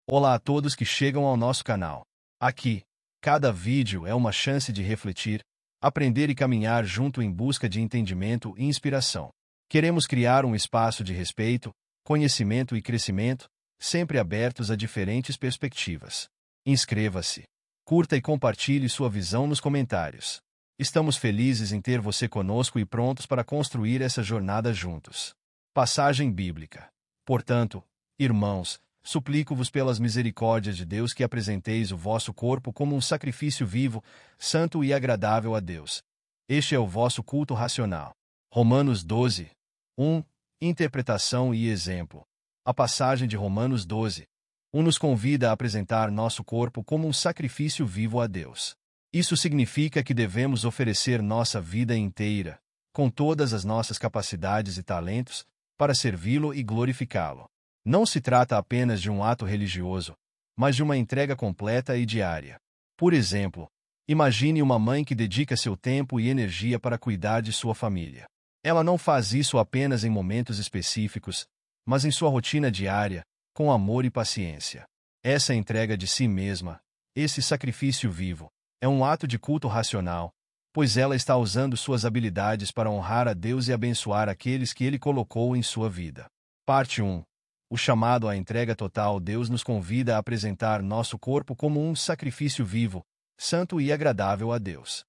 Olá a todos que chegam ao nosso canal. Aqui, cada vídeo é uma chance de refletir, aprender e caminhar junto em busca de entendimento e inspiração. Queremos criar um espaço de respeito, conhecimento e crescimento, sempre abertos a diferentes perspectivas. Inscreva-se, curta e compartilhe sua visão nos comentários. Estamos felizes em ter você conosco e prontos para construir essa jornada juntos. Passagem bíblica. Portanto, irmãos, suplico-vos pelas misericórdias de Deus que apresenteis o vosso corpo como um sacrifício vivo, santo e agradável a Deus. Este é o vosso culto racional. Romanos 12, 1. Interpretação e exemplo. A passagem de Romanos 12, 1 nos convida a apresentar nosso corpo como um sacrifício vivo a Deus. Isso significa que devemos oferecer nossa vida inteira, com todas as nossas capacidades e talentos, para servi-lo e glorificá-lo. Não se trata apenas de um ato religioso, mas de uma entrega completa e diária. Por exemplo, imagine uma mãe que dedica seu tempo e energia para cuidar de sua família. Ela não faz isso apenas em momentos específicos, mas em sua rotina diária, com amor e paciência. Essa entrega de si mesma, esse sacrifício vivo, é um ato de culto racional, pois ela está usando suas habilidades para honrar a Deus e abençoar aqueles que Ele colocou em sua vida. Parte 1. O chamado à entrega total. Deus nos convida a apresentar nosso corpo como um sacrifício vivo, santo e agradável a Deus.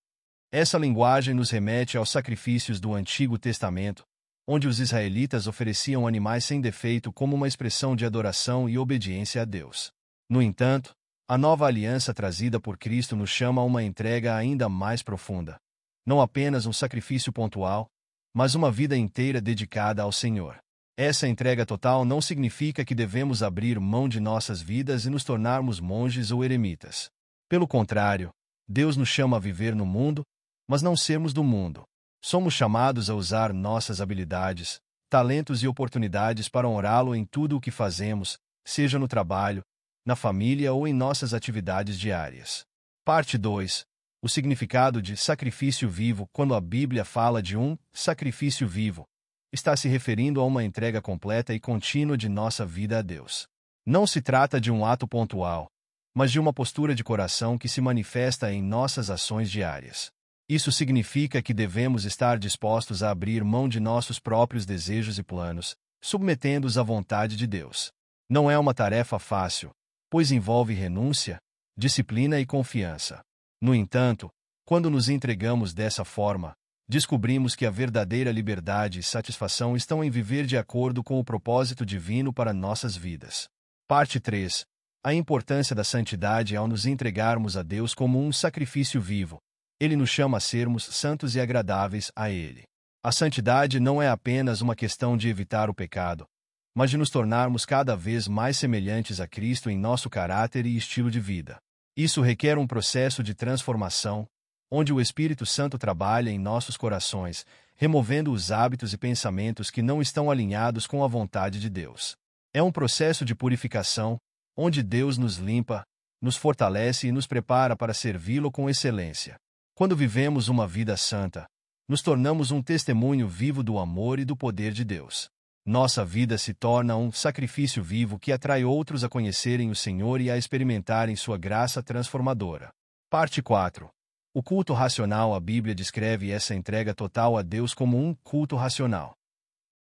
Essa linguagem nos remete aos sacrifícios do Antigo Testamento, onde os israelitas ofereciam animais sem defeito como uma expressão de adoração e obediência a Deus. No entanto, a nova aliança trazida por Cristo nos chama a uma entrega ainda mais profunda. Não apenas um sacrifício pontual, mas uma vida inteira dedicada ao Senhor. Essa entrega total não significa que devemos abrir mão de nossas vidas e nos tornarmos monges ou eremitas. Pelo contrário, Deus nos chama a viver no mundo, mas não sermos do mundo. Somos chamados a usar nossas habilidades, talentos e oportunidades para honrá-lo em tudo o que fazemos, seja no trabalho, na família ou em nossas atividades diárias. Parte 2. O significado de sacrifício vivo. Quando a Bíblia fala de um sacrifício vivo, está se referindo a uma entrega completa e contínua de nossa vida a Deus. Não se trata de um ato pontual, mas de uma postura de coração que se manifesta em nossas ações diárias. Isso significa que devemos estar dispostos a abrir mão de nossos próprios desejos e planos, submetendo-os à vontade de Deus. Não é uma tarefa fácil, pois envolve renúncia, disciplina e confiança. No entanto, quando nos entregamos dessa forma, descobrimos que a verdadeira liberdade e satisfação estão em viver de acordo com o propósito divino para nossas vidas. Parte 3. A importância da santidade. Ao nos entregarmos a Deus como um sacrifício vivo, Ele nos chama a sermos santos e agradáveis a Ele. A santidade não é apenas uma questão de evitar o pecado, mas de nos tornarmos cada vez mais semelhantes a Cristo em nosso caráter e estilo de vida. Isso requer um processo de transformação, onde o Espírito Santo trabalha em nossos corações, removendo os hábitos e pensamentos que não estão alinhados com a vontade de Deus. É um processo de purificação, onde Deus nos limpa, nos fortalece e nos prepara para servi-lo com excelência. Quando vivemos uma vida santa, nos tornamos um testemunho vivo do amor e do poder de Deus. Nossa vida se torna um sacrifício vivo que atrai outros a conhecerem o Senhor e a experimentarem sua graça transformadora. Parte 4. O culto racional. A Bíblia descreve essa entrega total a Deus como um culto racional.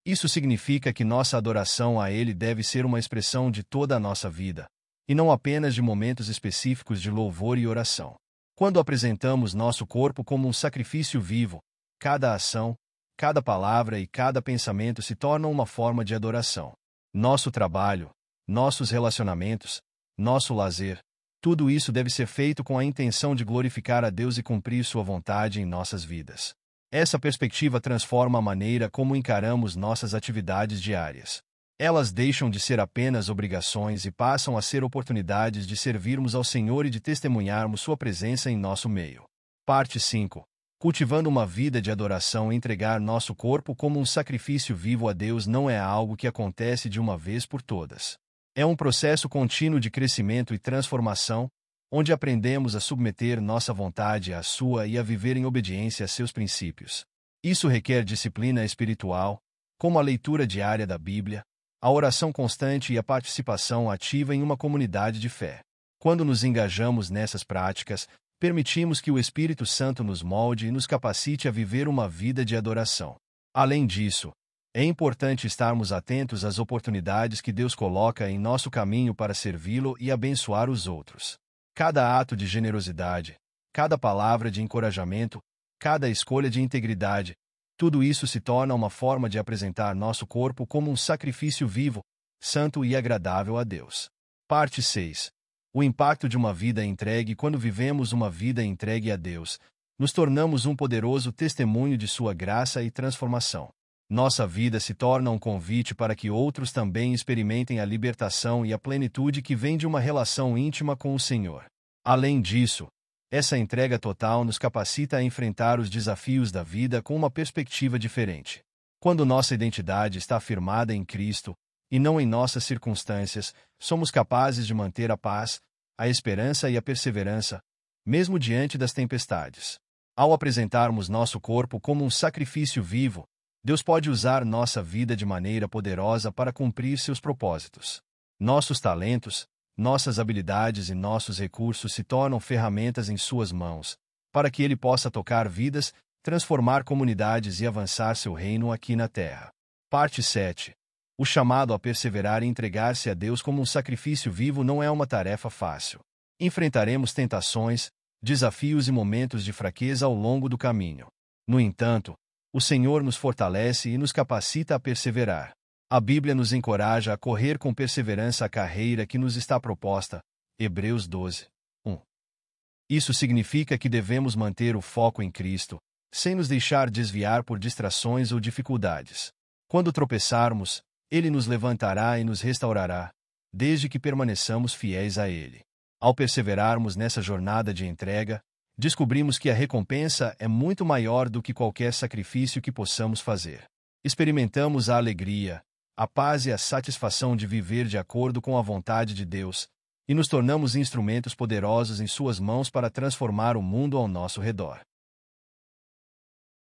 Isso significa que nossa adoração a Ele deve ser uma expressão de toda a nossa vida, e não apenas de momentos específicos de louvor e oração. Quando apresentamos nosso corpo como um sacrifício vivo, cada ação, cada palavra e cada pensamento se tornam uma forma de adoração. Nosso trabalho, nossos relacionamentos, nosso lazer, tudo isso deve ser feito com a intenção de glorificar a Deus e cumprir sua vontade em nossas vidas. Essa perspectiva transforma a maneira como encaramos nossas atividades diárias. Elas deixam de ser apenas obrigações e passam a ser oportunidades de servirmos ao Senhor e de testemunharmos sua presença em nosso meio. Parte 5. Cultivando uma vida de adoração. Entregar nosso corpo como um sacrifício vivo a Deus não é algo que acontece de uma vez por todas. É um processo contínuo de crescimento e transformação, onde aprendemos a submeter nossa vontade à sua e a viver em obediência a seus princípios. Isso requer disciplina espiritual, como a leitura diária da Bíblia, a oração constante e a participação ativa em uma comunidade de fé. Quando nos engajamos nessas práticas, permitimos que o Espírito Santo nos molde e nos capacite a viver uma vida de adoração. Além disso, é importante estarmos atentos às oportunidades que Deus coloca em nosso caminho para servi-lo e abençoar os outros. Cada ato de generosidade, cada palavra de encorajamento, cada escolha de integridade, tudo isso se torna uma forma de apresentar nosso corpo como um sacrifício vivo, santo e agradável a Deus. Parte 6. O impacto de uma vida entregue. Quando vivemos uma vida entregue a Deus, nos tornamos um poderoso testemunho de sua graça e transformação. Nossa vida se torna um convite para que outros também experimentem a libertação e a plenitude que vem de uma relação íntima com o Senhor. Além disso, essa entrega total nos capacita a enfrentar os desafios da vida com uma perspectiva diferente. Quando nossa identidade está firmada em Cristo, e não em nossas circunstâncias, somos capazes de manter a paz, a esperança e a perseverança, mesmo diante das tempestades. Ao apresentarmos nosso corpo como um sacrifício vivo, Deus pode usar nossa vida de maneira poderosa para cumprir seus propósitos. Nossos talentos, nossas habilidades e nossos recursos se tornam ferramentas em suas mãos, para que Ele possa tocar vidas, transformar comunidades e avançar seu reino aqui na terra. Parte 7. O chamado a perseverar e entregar-se a Deus como um sacrifício vivo não é uma tarefa fácil. Enfrentaremos tentações, desafios e momentos de fraqueza ao longo do caminho. No entanto, o Senhor nos fortalece e nos capacita a perseverar. A Bíblia nos encoraja a correr com perseverança a carreira que nos está proposta. Hebreus 12, 1. Isso significa que devemos manter o foco em Cristo, sem nos deixar desviar por distrações ou dificuldades. Quando tropeçarmos, Ele nos levantará e nos restaurará, desde que permaneçamos fiéis a Ele. Ao perseverarmos nessa jornada de entrega, descobrimos que a recompensa é muito maior do que qualquer sacrifício que possamos fazer. Experimentamos a alegria, a paz e a satisfação de viver de acordo com a vontade de Deus, e nos tornamos instrumentos poderosos em Suas mãos para transformar o mundo ao nosso redor.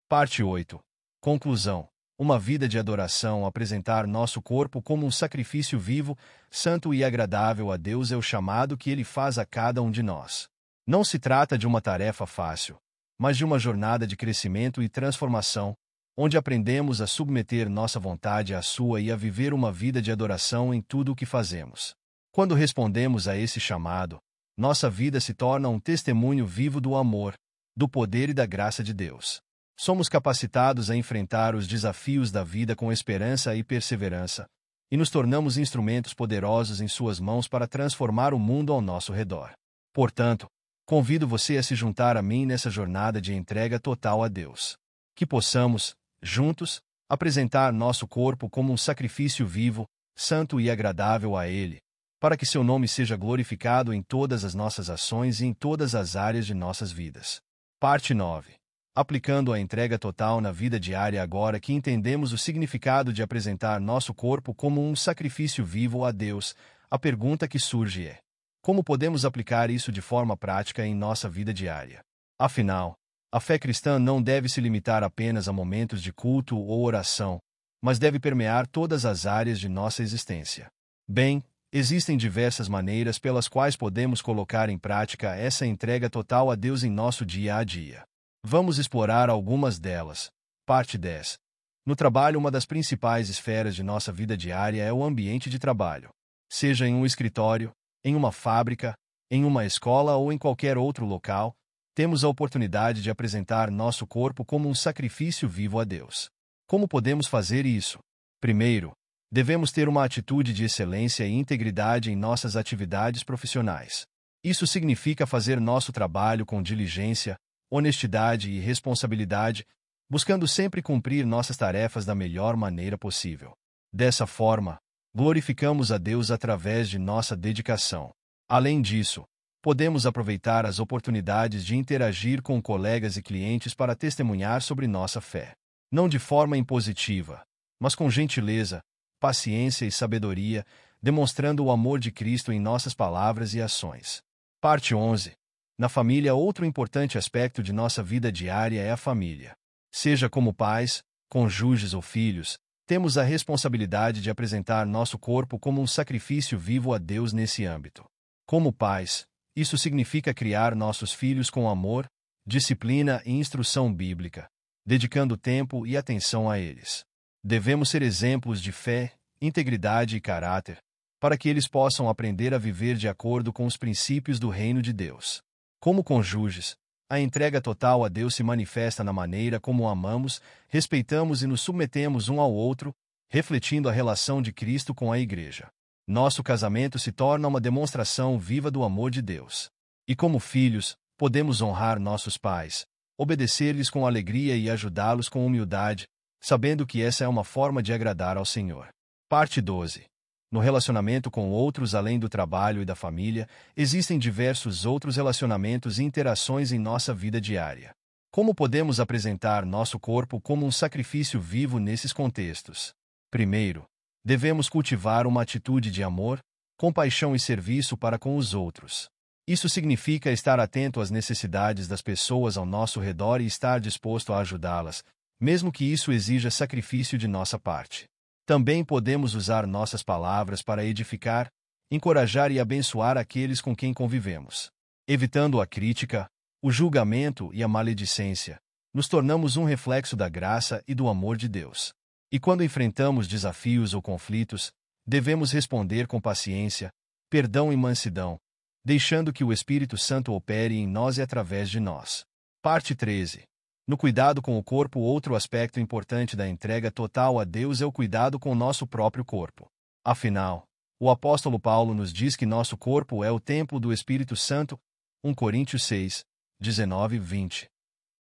Parte 8. Conclusão. Uma vida de adoração. Apresentar nosso corpo como um sacrifício vivo, santo e agradável a Deus é o chamado que Ele faz a cada um de nós. Não se trata de uma tarefa fácil, mas de uma jornada de crescimento e transformação, onde aprendemos a submeter nossa vontade à sua e a viver uma vida de adoração em tudo o que fazemos. Quando respondemos a esse chamado, nossa vida se torna um testemunho vivo do amor, do poder e da graça de Deus. Somos capacitados a enfrentar os desafios da vida com esperança e perseverança, e nos tornamos instrumentos poderosos em Suas mãos para transformar o mundo ao nosso redor. Portanto, convido você a se juntar a mim nessa jornada de entrega total a Deus. Que possamos, juntos, apresentar nosso corpo como um sacrifício vivo, santo e agradável a Ele, para que Seu nome seja glorificado em todas as nossas ações e em todas as áreas de nossas vidas. Parte 9. Aplicando a entrega total na vida diária. Agora que entendemos o significado de apresentar nosso corpo como um sacrifício vivo a Deus, a pergunta que surge é: como podemos aplicar isso de forma prática em nossa vida diária? Afinal, a fé cristã não deve se limitar apenas a momentos de culto ou oração, mas deve permear todas as áreas de nossa existência. Bem, existem diversas maneiras pelas quais podemos colocar em prática essa entrega total a Deus em nosso dia a dia. Vamos explorar algumas delas. Parte 10. No trabalho, uma das principais esferas de nossa vida diária é o ambiente de trabalho. Seja em um escritório, em uma fábrica, em uma escola ou em qualquer outro local, temos a oportunidade de apresentar nosso corpo como um sacrifício vivo a Deus. Como podemos fazer isso? Primeiro, devemos ter uma atitude de excelência e integridade em nossas atividades profissionais. Isso significa fazer nosso trabalho com diligência, honestidade e responsabilidade, buscando sempre cumprir nossas tarefas da melhor maneira possível. Dessa forma, glorificamos a Deus através de nossa dedicação. Além disso, podemos aproveitar as oportunidades de interagir com colegas e clientes para testemunhar sobre nossa fé. Não de forma impositiva, mas com gentileza, paciência e sabedoria, demonstrando o amor de Cristo em nossas palavras e ações. Parte 11. Na família, outro importante aspecto de nossa vida diária é a família. Seja como pais, cônjuges ou filhos, temos a responsabilidade de apresentar nosso corpo como um sacrifício vivo a Deus nesse âmbito. Como pais, isso significa criar nossos filhos com amor, disciplina e instrução bíblica, dedicando tempo e atenção a eles. Devemos ser exemplos de fé, integridade e caráter, para que eles possam aprender a viver de acordo com os princípios do reino de Deus. Como cônjuges, a entrega total a Deus se manifesta na maneira como o amamos, respeitamos e nos submetemos um ao outro, refletindo a relação de Cristo com a Igreja. Nosso casamento se torna uma demonstração viva do amor de Deus. E como filhos, podemos honrar nossos pais, obedecer-lhes com alegria e ajudá-los com humildade, sabendo que essa é uma forma de agradar ao Senhor. Parte 12. No relacionamento com outros além do trabalho e da família, existem diversos outros relacionamentos e interações em nossa vida diária. Como podemos apresentar nosso corpo como um sacrifício vivo nesses contextos? Primeiro, devemos cultivar uma atitude de amor, compaixão e serviço para com os outros. Isso significa estar atento às necessidades das pessoas ao nosso redor e estar disposto a ajudá-las, mesmo que isso exija sacrifício de nossa parte. Também podemos usar nossas palavras para edificar, encorajar e abençoar aqueles com quem convivemos. Evitando a crítica, o julgamento e a maledicência, nos tornamos um reflexo da graça e do amor de Deus. E quando enfrentamos desafios ou conflitos, devemos responder com paciência, perdão e mansidão, deixando que o Espírito Santo opere em nós e através de nós. Parte 13. No cuidado com o corpo, outro aspecto importante da entrega total a Deus é o cuidado com nosso próprio corpo. Afinal, o apóstolo Paulo nos diz que nosso corpo é o templo do Espírito Santo, 1 Coríntios 6, 19 e 20.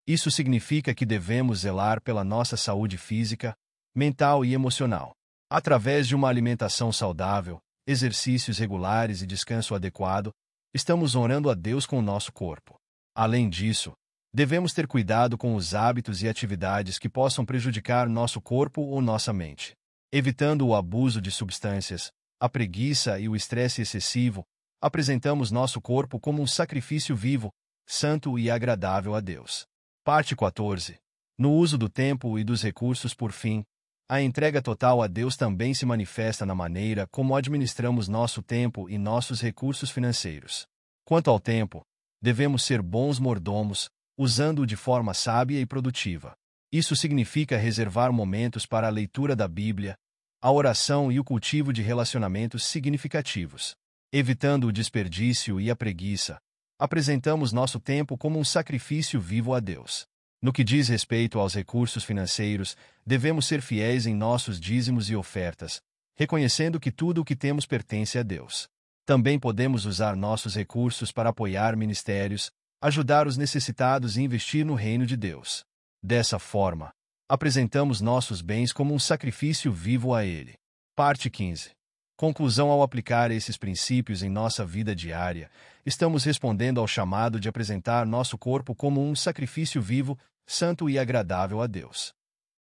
Isso significa que devemos zelar pela nossa saúde física, mental e emocional. Através de uma alimentação saudável, exercícios regulares e descanso adequado, estamos honrando a Deus com o nosso corpo. Além disso, devemos ter cuidado com os hábitos e atividades que possam prejudicar nosso corpo ou nossa mente. Evitando o abuso de substâncias, a preguiça e o estresse excessivo, apresentamos nosso corpo como um sacrifício vivo, santo e agradável a Deus. Parte 14. No uso do tempo e dos recursos, por fim, a entrega total a Deus também se manifesta na maneira como administramos nosso tempo e nossos recursos financeiros. Quanto ao tempo, devemos ser bons mordomos, usando-o de forma sábia e produtiva. Isso significa reservar momentos para a leitura da Bíblia, a oração e o cultivo de relacionamentos significativos. Evitando o desperdício e a preguiça, apresentamos nosso tempo como um sacrifício vivo a Deus. No que diz respeito aos recursos financeiros, devemos ser fiéis em nossos dízimos e ofertas, reconhecendo que tudo o que temos pertence a Deus. Também podemos usar nossos recursos para apoiar ministérios, ajudar os necessitados e investir no reino de Deus. Dessa forma, apresentamos nossos bens como um sacrifício vivo a Ele. Parte 15. Conclusão: ao aplicar esses princípios em nossa vida diária, estamos respondendo ao chamado de apresentar nosso corpo como um sacrifício vivo, santo e agradável a Deus.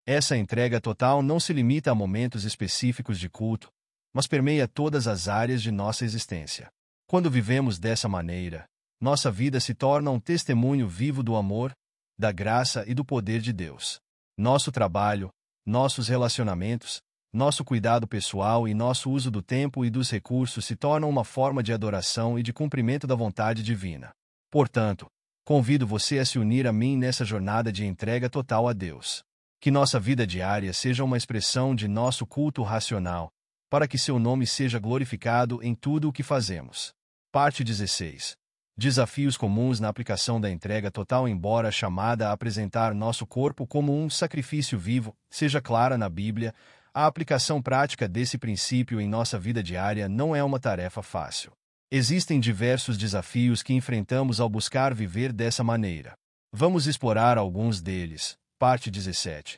Essa entrega total não se limita a momentos específicos de culto, mas permeia todas as áreas de nossa existência. Quando vivemos dessa maneira, nossa vida se torna um testemunho vivo do amor, da graça e do poder de Deus. Nosso trabalho, nossos relacionamentos, nosso cuidado pessoal e nosso uso do tempo e dos recursos se tornam uma forma de adoração e de cumprimento da vontade divina. Portanto, convido você a se unir a mim nessa jornada de entrega total a Deus. Que nossa vida diária seja uma expressão de nosso culto racional, para que seu nome seja glorificado em tudo o que fazemos. Parte 16. Desafios comuns na aplicação da entrega total. Embora a chamada a apresentar nosso corpo como um sacrifício vivo seja clara na Bíblia, a aplicação prática desse princípio em nossa vida diária não é uma tarefa fácil. Existem diversos desafios que enfrentamos ao buscar viver dessa maneira. Vamos explorar alguns deles. Parte 17.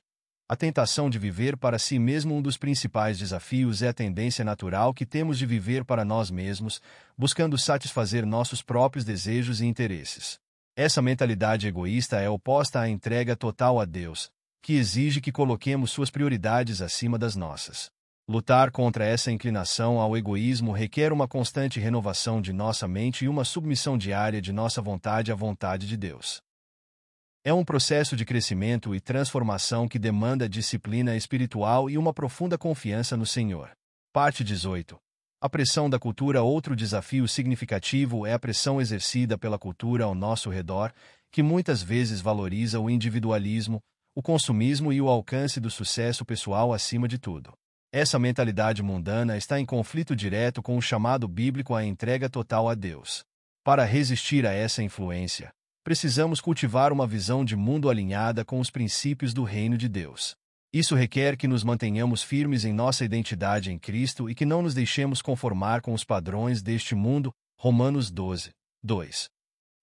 A tentação de viver para si mesmo. Um dos principais desafios é a tendência natural que temos de viver para nós mesmos, buscando satisfazer nossos próprios desejos e interesses. Essa mentalidade egoísta é oposta à entrega total a Deus, que exige que coloquemos suas prioridades acima das nossas. Lutar contra essa inclinação ao egoísmo requer uma constante renovação de nossa mente e uma submissão diária de nossa vontade à vontade de Deus. É um processo de crescimento e transformação que demanda disciplina espiritual e uma profunda confiança no Senhor. Parte 18. A pressão da cultura. Outro desafio significativo é a pressão exercida pela cultura ao nosso redor, que muitas vezes valoriza o individualismo, o consumismo e o alcance do sucesso pessoal acima de tudo. Essa mentalidade mundana está em conflito direto com o chamado bíblico à entrega total a Deus. Para resistir a essa influência, precisamos cultivar uma visão de mundo alinhada com os princípios do reino de Deus. Isso requer que nos mantenhamos firmes em nossa identidade em Cristo e que não nos deixemos conformar com os padrões deste mundo. Romanos 12, 2.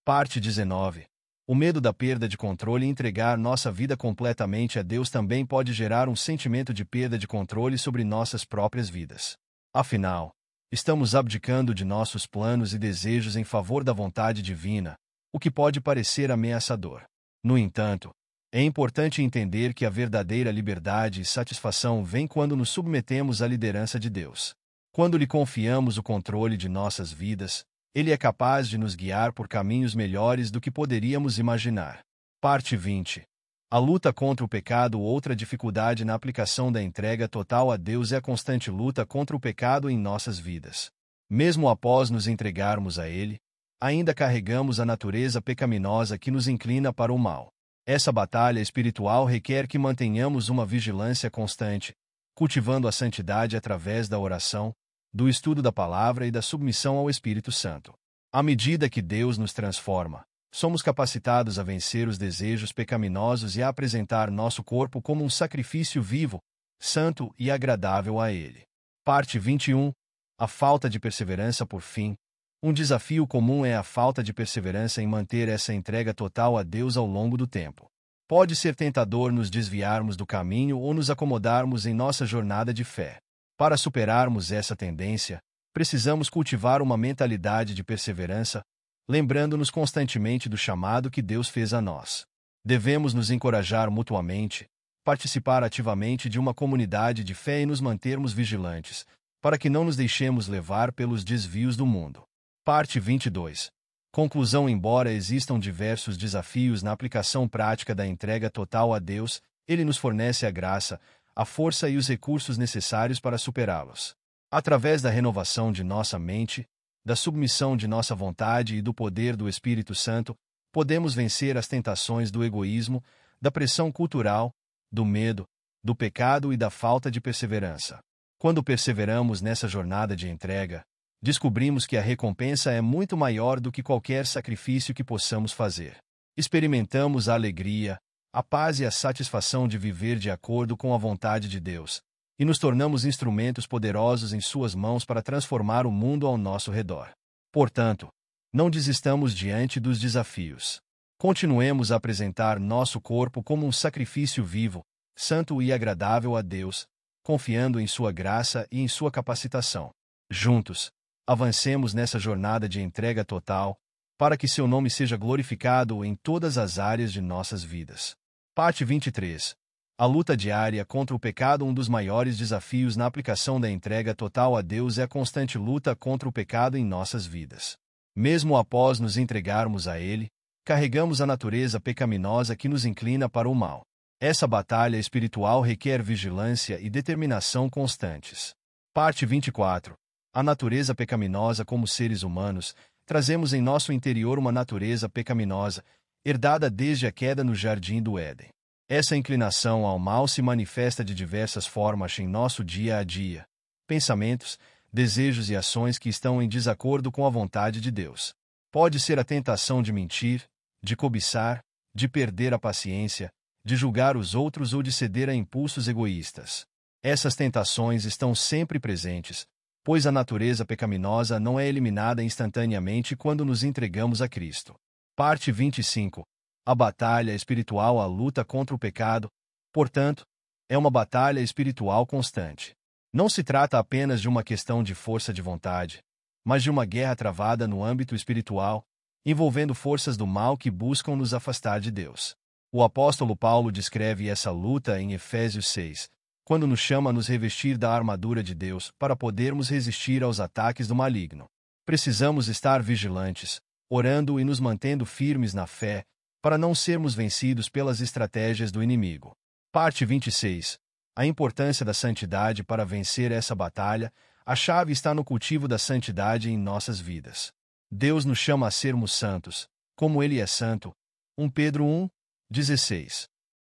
Parte 19. O medo da perda de controle. Entregar nossa vida completamente a Deus também pode gerar um sentimento de perda de controle sobre nossas próprias vidas. Afinal, estamos abdicando de nossos planos e desejos em favor da vontade divina, o que pode parecer ameaçador. No entanto, é importante entender que a verdadeira liberdade e satisfação vem quando nos submetemos à liderança de Deus. Quando lhe confiamos o controle de nossas vidas, Ele é capaz de nos guiar por caminhos melhores do que poderíamos imaginar. Parte 20. A luta contra o pecado. Outra dificuldade na aplicação da entrega total a Deus é a constante luta contra o pecado em nossas vidas. Mesmo após nos entregarmos a Ele, ainda carregamos a natureza pecaminosa que nos inclina para o mal. Essa batalha espiritual requer que mantenhamos uma vigilância constante, cultivando a santidade através da oração, do estudo da palavra e da submissão ao Espírito Santo. À medida que Deus nos transforma, somos capacitados a vencer os desejos pecaminosos e a apresentar nosso corpo como um sacrifício vivo, santo e agradável a Ele. Parte 21. A falta de perseverança. Por fim, um desafio comum é a falta de perseverança em manter essa entrega total a Deus ao longo do tempo. Pode ser tentador nos desviarmos do caminho ou nos acomodarmos em nossa jornada de fé. Para superarmos essa tendência, precisamos cultivar uma mentalidade de perseverança, lembrando-nos constantemente do chamado que Deus fez a nós. Devemos nos encorajar mutuamente, participar ativamente de uma comunidade de fé e nos mantermos vigilantes, para que não nos deixemos levar pelos desvios do mundo. Parte 22. Conclusão. Embora existam diversos desafios na aplicação prática da entrega total a Deus, Ele nos fornece a graça, a força e os recursos necessários para superá-los. Através da renovação de nossa mente, da submissão de nossa vontade e do poder do Espírito Santo, podemos vencer as tentações do egoísmo, da pressão cultural, do medo, do pecado e da falta de perseverança. Quando perseveramos nessa jornada de entrega, descobrimos que a recompensa é muito maior do que qualquer sacrifício que possamos fazer. Experimentamos a alegria, a paz e a satisfação de viver de acordo com a vontade de Deus, e nos tornamos instrumentos poderosos em Suas mãos para transformar o mundo ao nosso redor. Portanto, não desistamos diante dos desafios. Continuemos a apresentar nosso corpo como um sacrifício vivo, santo e agradável a Deus, confiando em Sua graça e em Sua capacitação. Juntos, avancemos nessa jornada de entrega total, para que Seu nome seja glorificado em todas as áreas de nossas vidas. Parte 23. A luta diária contra o pecado. Um dos maiores desafios na aplicação da entrega total a Deus é a constante luta contra o pecado em nossas vidas. Mesmo após nos entregarmos a Ele, carregamos a natureza pecaminosa que nos inclina para o mal. Essa batalha espiritual requer vigilância e determinação constantes. Parte 24. A natureza pecaminosa. Como seres humanos, trazemos em nosso interior uma natureza pecaminosa, herdada desde a queda no Jardim do Éden. Essa inclinação ao mal se manifesta de diversas formas em nosso dia a dia. Pensamentos, desejos e ações que estão em desacordo com a vontade de Deus. Pode ser a tentação de mentir, de cobiçar, de perder a paciência, de julgar os outros ou de ceder a impulsos egoístas. Essas tentações estão sempre presentes, pois a natureza pecaminosa não é eliminada instantaneamente quando nos entregamos a Cristo. Parte 25. A batalha espiritual. A luta contra o pecado, portanto, é uma batalha espiritual constante. Não se trata apenas de uma questão de força de vontade, mas de uma guerra travada no âmbito espiritual, envolvendo forças do mal que buscam nos afastar de Deus. O apóstolo Paulo descreve essa luta em Efésios 6, quando nos chama a nos revestir da armadura de Deus para podermos resistir aos ataques do maligno. Precisamos estar vigilantes, orando e nos mantendo firmes na fé, para não sermos vencidos pelas estratégias do inimigo. Parte 26. A importância da santidade para vencer essa batalha. A chave está no cultivo da santidade em nossas vidas. Deus nos chama a sermos santos, como Ele é santo. 1 Pedro 1:16.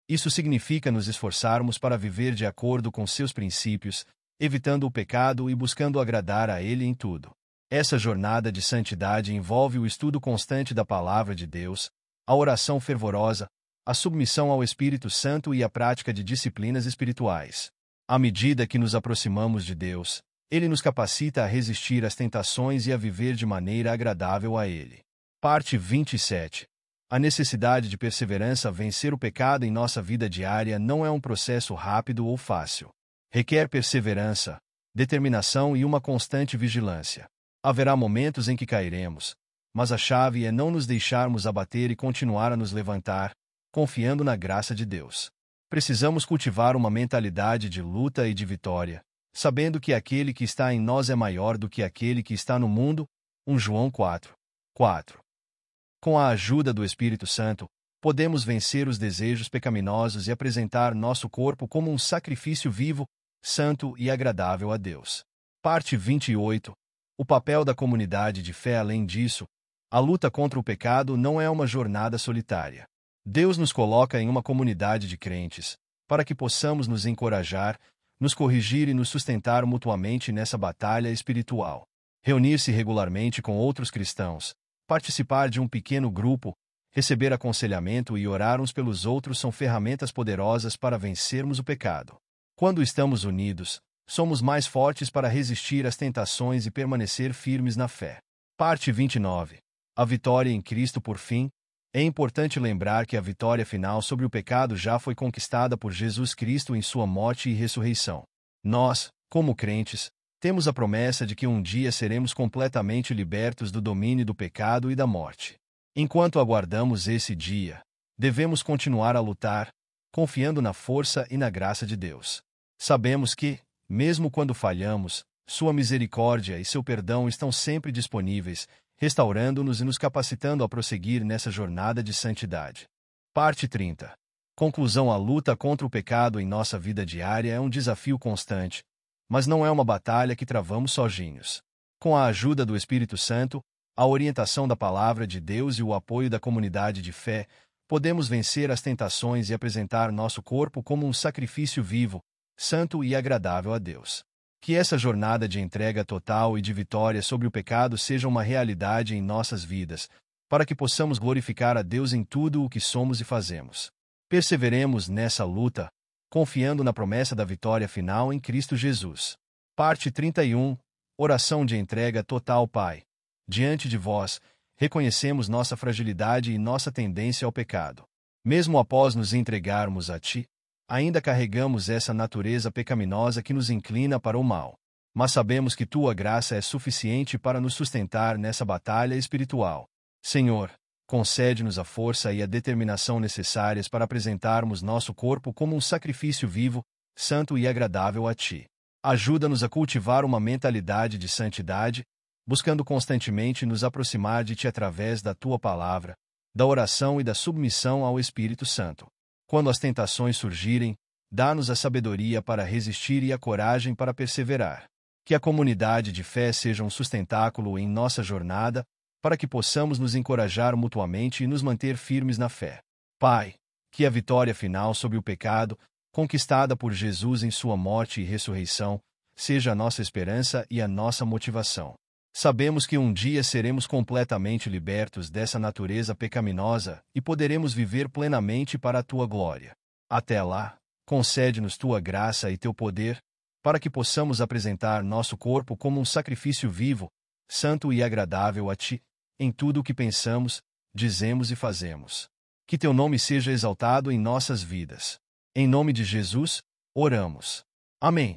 Isso significa nos esforçarmos para viver de acordo com seus princípios, evitando o pecado e buscando agradar a Ele em tudo. Essa jornada de santidade envolve o estudo constante da Palavra de Deus, a oração fervorosa, a submissão ao Espírito Santo e a prática de disciplinas espirituais. À medida que nos aproximamos de Deus, Ele nos capacita a resistir às tentações e a viver de maneira agradável a Ele. Parte 27. A necessidade de perseverança. Vencer o pecado em nossa vida diária não é um processo rápido ou fácil. Requer perseverança, determinação e uma constante vigilância. Haverá momentos em que cairemos, mas a chave é não nos deixarmos abater e continuar a nos levantar, confiando na graça de Deus. Precisamos cultivar uma mentalidade de luta e de vitória, sabendo que aquele que está em nós é maior do que aquele que está no mundo. 1 João 4:4. Com a ajuda do Espírito Santo, podemos vencer os desejos pecaminosos e apresentar nosso corpo como um sacrifício vivo, santo e agradável a Deus. Parte 28. O papel da comunidade de fé. Além disso, a luta contra o pecado não é uma jornada solitária. Deus nos coloca em uma comunidade de crentes, para que possamos nos encorajar, nos corrigir e nos sustentar mutuamente nessa batalha espiritual. Reunir-se regularmente com outros cristãos, participar de um pequeno grupo, receber aconselhamento e orar uns pelos outros são ferramentas poderosas para vencermos o pecado. Quando estamos unidos, somos mais fortes para resistir às tentações e permanecer firmes na fé. Parte 29. A vitória em Cristo. Por fim, é importante lembrar que a vitória final sobre o pecado já foi conquistada por Jesus Cristo em sua morte e ressurreição. Nós, como crentes, temos a promessa de que um dia seremos completamente libertos do domínio do pecado e da morte. Enquanto aguardamos esse dia, devemos continuar a lutar, confiando na força e na graça de Deus. Sabemos que, mesmo quando falhamos, sua misericórdia e seu perdão estão sempre disponíveis, restaurando-nos e nos capacitando a prosseguir nessa jornada de santidade. Parte 30. Conclusão. A luta contra o pecado em nossa vida diária é um desafio constante, mas não é uma batalha que travamos sozinhos. Com a ajuda do Espírito Santo, a orientação da Palavra de Deus e o apoio da comunidade de fé, podemos vencer as tentações e apresentar nosso corpo como um sacrifício vivo, santo e agradável a Deus. Que essa jornada de entrega total e de vitória sobre o pecado seja uma realidade em nossas vidas, para que possamos glorificar a Deus em tudo o que somos e fazemos. Perseveremos nessa luta, confiando na promessa da vitória final em Cristo Jesus. Parte 31. Oração de entrega total. Pai, diante de vós, reconhecemos nossa fragilidade e nossa tendência ao pecado. Mesmo após nos entregarmos a Ti, ainda carregamos essa natureza pecaminosa que nos inclina para o mal. Mas sabemos que Tua graça é suficiente para nos sustentar nessa batalha espiritual. Senhor, concede-nos a força e a determinação necessárias para apresentarmos nosso corpo como um sacrifício vivo, santo e agradável a Ti. Ajuda-nos a cultivar uma mentalidade de santidade, buscando constantemente nos aproximar de Ti através da Tua palavra, da oração e da submissão ao Espírito Santo. Quando as tentações surgirem, dá-nos a sabedoria para resistir e a coragem para perseverar. Que a comunidade de fé seja um sustentáculo em nossa jornada, para que possamos nos encorajar mutuamente e nos manter firmes na fé. Pai, que a vitória final sobre o pecado, conquistada por Jesus em sua morte e ressurreição, seja a nossa esperança e a nossa motivação. Sabemos que um dia seremos completamente libertos dessa natureza pecaminosa e poderemos viver plenamente para a Tua glória. Até lá, concede-nos Tua graça e Teu poder, para que possamos apresentar nosso corpo como um sacrifício vivo, santo e agradável a Ti, em tudo o que pensamos, dizemos e fazemos. Que Teu nome seja exaltado em nossas vidas. Em nome de Jesus, oramos. Amém.